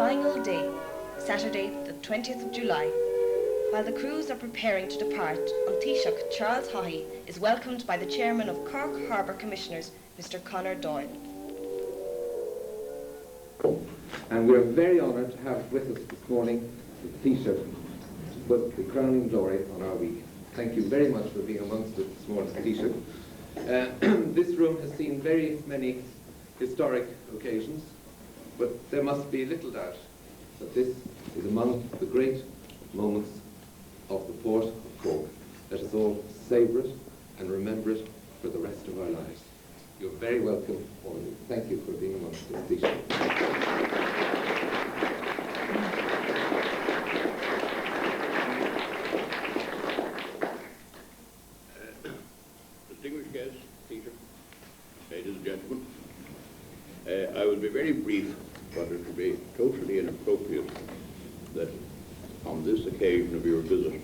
final day, Saturday the 20th of July. While the crews are preparing to depart, on Taoiseach Charles Haughey is welcomed by the Chairman of Cork Harbour Commissioners, Mr Conor Doyle. And we're very honoured to have with us this morning the Taoiseach with the crowning glory on our week. Thank you very much for being amongst us this morning, Taoiseach. This room has seen very many historic occasions, but there must be little doubt that this is among the great moments of the port of Cork. Let us all savour it and remember it for the rest of our lives. You're very welcome, all of you. Thank you for being amongst us, Taoiseach. Distinguished guests, Peter, ladies and gentlemen, I will be very brief, but it will be totally inappropriate that on this occasion of your visit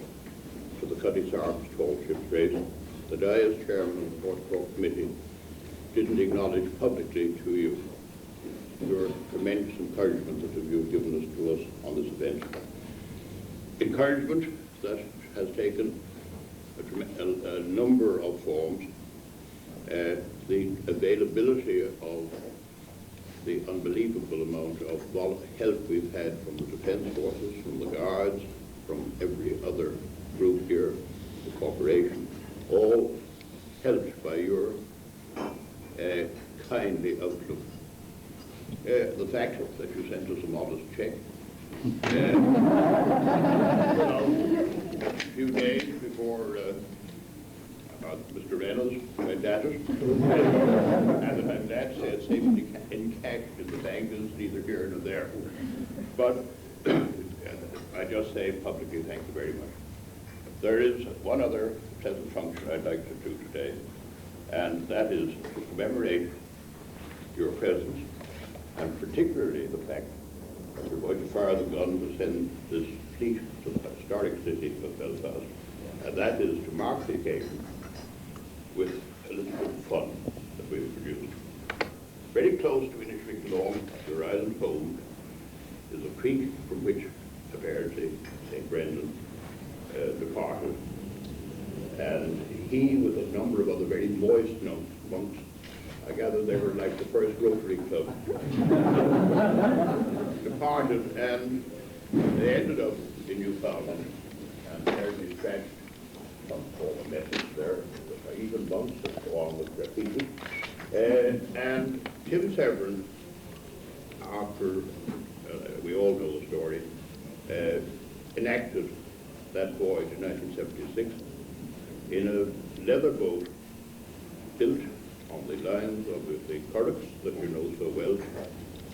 to the Cutty Sarks tall ships race, that I, as chairman of the Port of Cork Committee, didn't acknowledge publicly to you your tremendous encouragement that you have given us on this event. Encouragement that has taken a number of forms. The availability of the unbelievable amount of help we've had from the Defence Forces, from the Guards, from every other group here, the corporation, all helped by your kindly outlook. The fact that you sent us a modest check a few days before Mr. Reynolds went at it, and the fact that said safely in cash in the bank is neither here nor there. But I just say publicly thank you very much. There is one other pleasant function I'd like to do today, and that is to commemorate your presence, and particularly the fact that you're going to fire the gun to send this fleet to the historic city of Belfast, and that is to mark the occasion with a little bit of fun that we've produced. Very close to Inishmicklone, your island home, is a creek from which apparently St. Brendan departed, and he, with a number of other very moist monks, I gather they were like the first Rotary Club, departed, and they ended up in Newfoundland, and terribly scratched some form of message there. Even monks that go on with graffiti. And Tim Severin, after, we all know the story, enacted that voyage in 1976 in a leather boat built on the lines of the Corks that you know so well,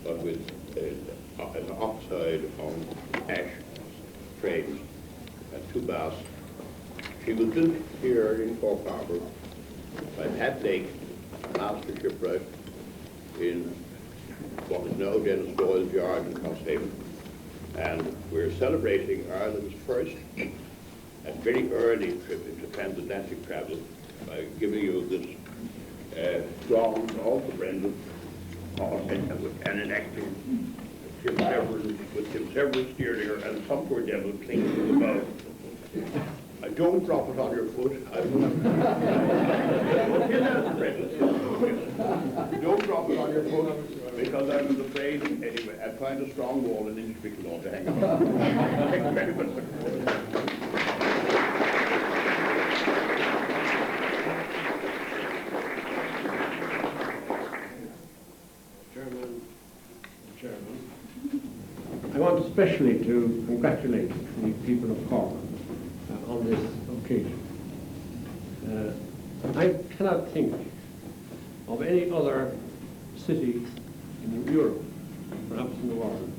but with an oxide on ash frames and two baths. She was built here in Cork Harbour by Pat Lake, master shipwright in what is now Dennis Doyle's yard in Crosshaven. And we're celebrating Ireland's first and very early trip into transatlantic travel by giving you this song, also Brendan, and enacting Tim Severin, with Tim Severin steering her and some poor devil clinging to the bow. Don't drop it on your foot. Don't drop it on your foot, because I was afraid, anyway, I'd find a strong wall in Inishmicklone to hang on. Thank you very much. Chairman, I want especially to congratulate the people of Cork on this occasion. I cannot think of any other city in Europe, perhaps in the world,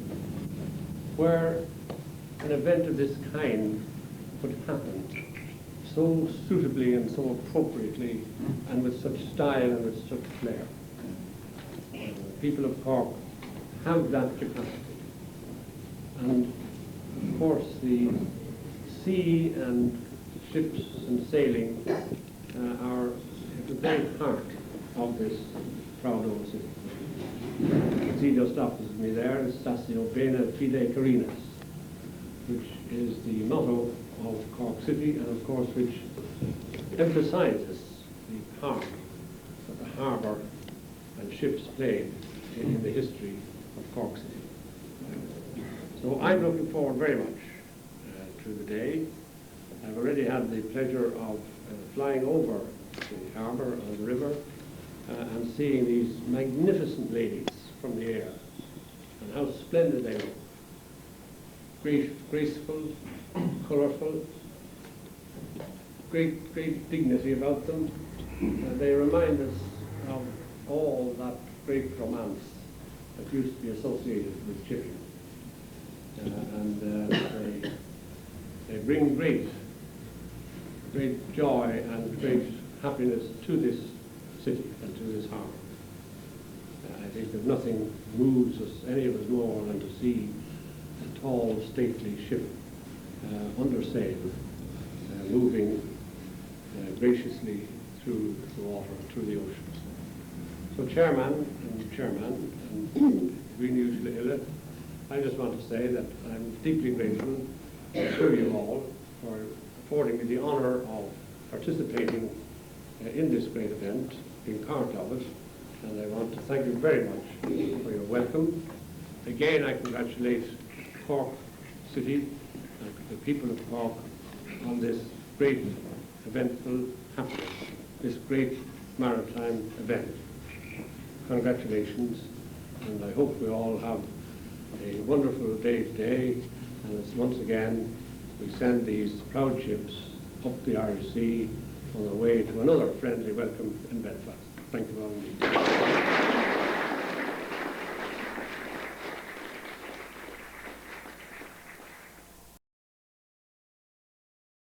where an event of this kind could happen so suitably and so appropriately and with such style and with such flair. People of Cork have that capacity. And of course the sea and ships and sailing are at the very heart of this proud old city. can see just opposite me there is Stassio Bene Fide Carinas, which is the motto of Cork City, and of course which emphasizes the part that the harbour and ships played in the history of Cork City. So I'm looking forward very much to the day. I've already had the pleasure of flying over the harbour and the river and seeing these magnificent ladies from the air, and how splendid they look. Graceful, colourful, great dignity about them. They remind us of all that great romance that used to be associated with shipping. They bring great joy and great happiness to this city and to this harbour. I think that nothing moves us, any of us, more than to see a tall, stately ship under sail, moving graciously through the water, through the oceans. So Chairman and Green News Lille, I just want to say that I'm deeply grateful to you all for affording me the honour of participating in this great event, being part of it, and I want to thank you very much for your welcome. Again, I congratulate Cork City and the people of Cork on this great eventful happening, this great maritime event. Congratulations, and I hope we all have a wonderful day today, and as once again we send these proud ships up the Irish Sea on their way to another friendly welcome in Belfast. Thank you all indeed.